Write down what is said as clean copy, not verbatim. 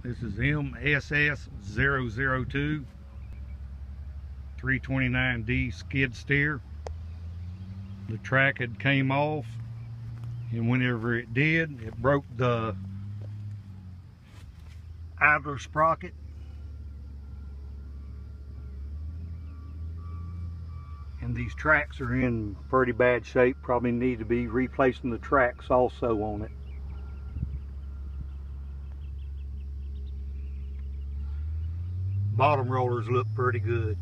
This is MSS 002 329D skid steer. The track had came off, and whenever it did, it broke the idler sprocket. And these tracks are in pretty bad shape. Probably need to be replacing the tracks also on it. Bottom rollers look pretty good.